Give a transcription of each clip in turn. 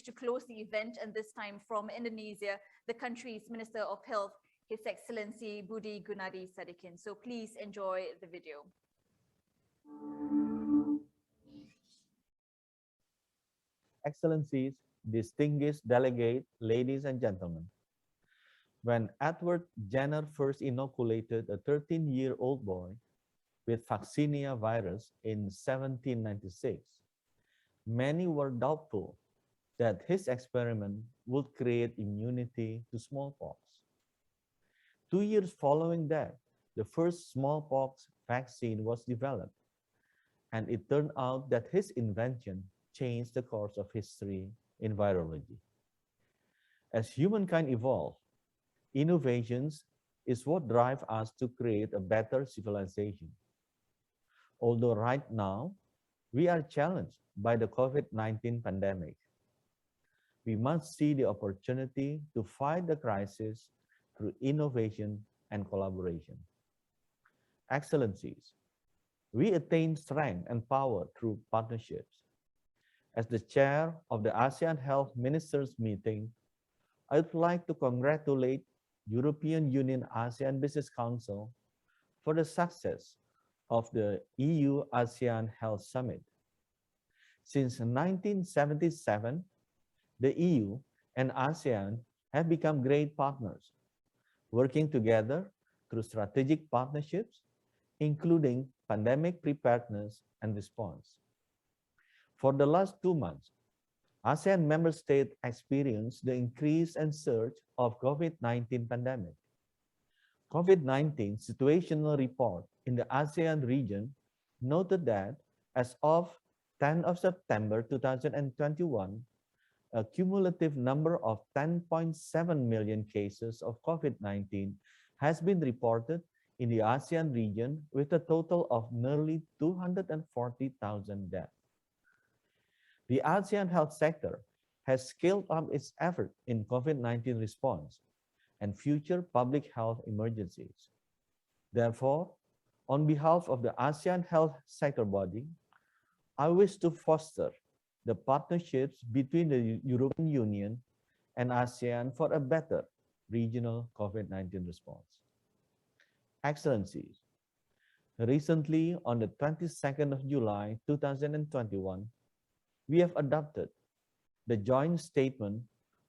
to close the event, and this time from Indonesia, the country's Minister of Health, His Excellency Budi Gunadi Sadikin. So please enjoy the video. Excellencies, distinguished delegate, ladies and gentlemen. When Edward Jenner first inoculated a 13-year-old boy with vaccinia virus in 1796, many were doubtful that his experiment would create immunity to smallpox. 2 years following that, the first smallpox vaccine was developed, and it turned out that his invention changed the course of history in virology. As humankind evolves, innovations is what drive us to create a better civilization. Although right now, we are challenged by the COVID-19 pandemic, we must see the opportunity to fight the crisis through innovation and collaboration. Excellencies, we attain strength and power through partnerships. As the chair of the ASEAN Health Ministers meeting, I would like to congratulate European Union ASEAN Business Council for the success of the EU-ASEAN Health Summit. Since 1977, the EU and ASEAN have become great partners, working together through strategic partnerships, including pandemic preparedness and response. For the last 2 months, ASEAN member states experienced the increase and surge of COVID-19 pandemic. COVID-19 situational report in the ASEAN region noted that as of 10 of September 2021, a cumulative number of 10.7 million cases of COVID-19 has been reported in the ASEAN region with a total of nearly 240,000 deaths. The ASEAN health sector has scaled up its effort in COVID-19 response and future public health emergencies. Therefore, on behalf of the ASEAN health sector body, I wish to foster the partnerships between the European Union and ASEAN for a better regional COVID-19 response. Excellencies, recently on the 22nd of July 2021, we have adopted the joint statement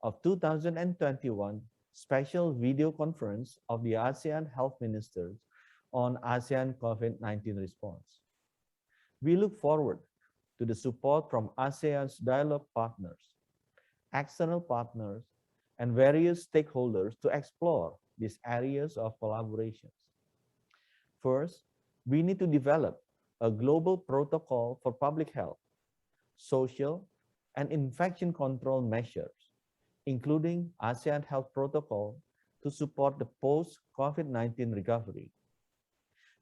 of 2021 special video conference of the ASEAN health ministers on ASEAN COVID-19 response. We look forward to the support from ASEAN's dialogue partners, external partners, and various stakeholders to explore these areas of collaborations. First, we need to develop a global protocol for public health, social, and infection control measures, including ASEAN Health Protocol to support the post-COVID-19 recovery.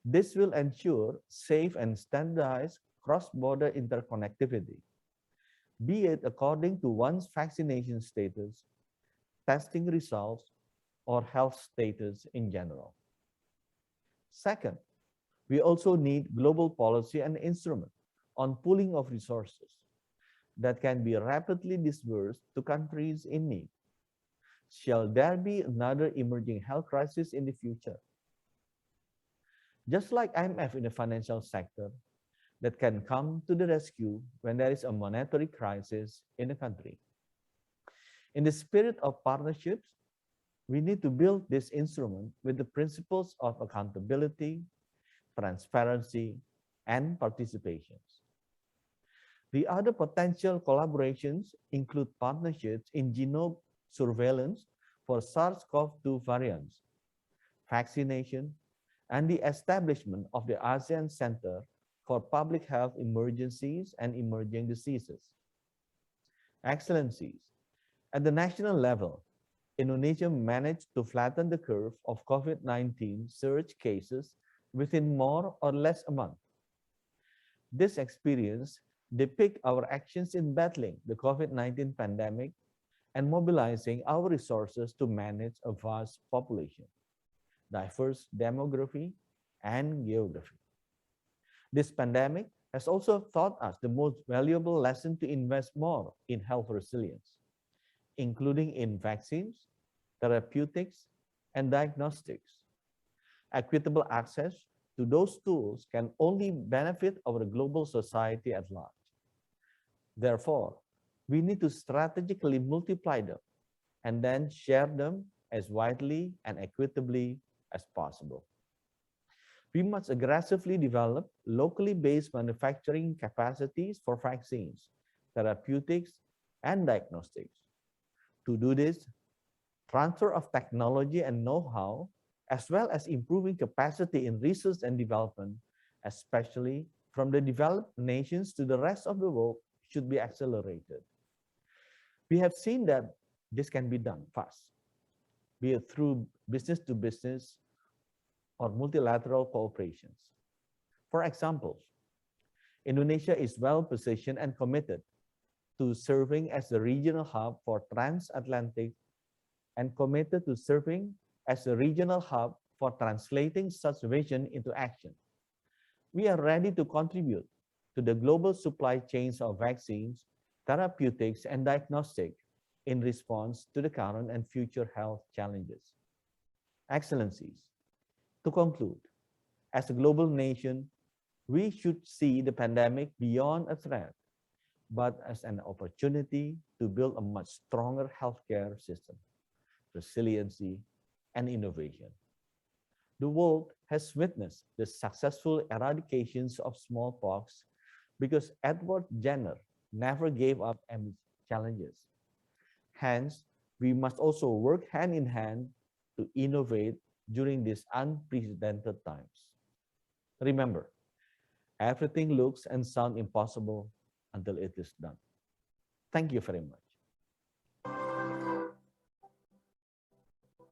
This will ensure safe and standardized cross-border interconnectivity, be it according to one's vaccination status, testing results, or health status in general. Second, we also need global policy and instrument on pooling of resources that can be rapidly disbursed to countries in need. Shall there be another emerging health crisis in the future? Just like IMF in the financial sector, that can come to the rescue when there is a monetary crisis in a country. In the spirit of partnerships, we need to build this instrument with the principles of accountability, transparency, and participations. The other potential collaborations include partnerships in genome surveillance for SARS-CoV-2 variants, vaccination, and the establishment of the ASEAN Center for Public Health Emergencies and Emerging Diseases. Excellencies, at the national level, Indonesia managed to flatten the curve of COVID-19 surge cases within more or less a month. This experience depicts our actions in battling the COVID-19 pandemic and mobilizing our resources to manage a vast population, diverse demography, and geography. This pandemic has also taught us the most valuable lesson to invest more in health resilience. including in vaccines, therapeutics, and diagnostics. Equitable access to those tools can only benefit our global society at large. Therefore, we need to strategically multiply them and then share them as widely and equitably as possible. We must aggressively develop locally based manufacturing capacities for vaccines, therapeutics, and diagnostics. To do this, transfer of technology and know-how, as well as improving capacity in research and development, especially from the developed nations to the rest of the world, should be accelerated. We have seen that this can be done fast, be it through business to business or multilateral cooperations. For example, Indonesia is well positioned and committed to serving as the regional hub for transatlantic and committed to serving as a regional hub for translating such vision into action. We are ready to contribute to the global supply chains of vaccines, therapeutics, and diagnostics in response to the current and future health challenges. Excellencies, to conclude, as a global nation, we should see the pandemic beyond a threat, but as an opportunity to build a much stronger healthcare system, resiliency, and innovation. The world has witnessed the successful eradications of smallpox because Edward Jenner never gave up amid challenges. Hence, we must also work hand in hand to innovate during these unprecedented times. Remember, everything looks and sounds impossible until it is done. Thank you very much.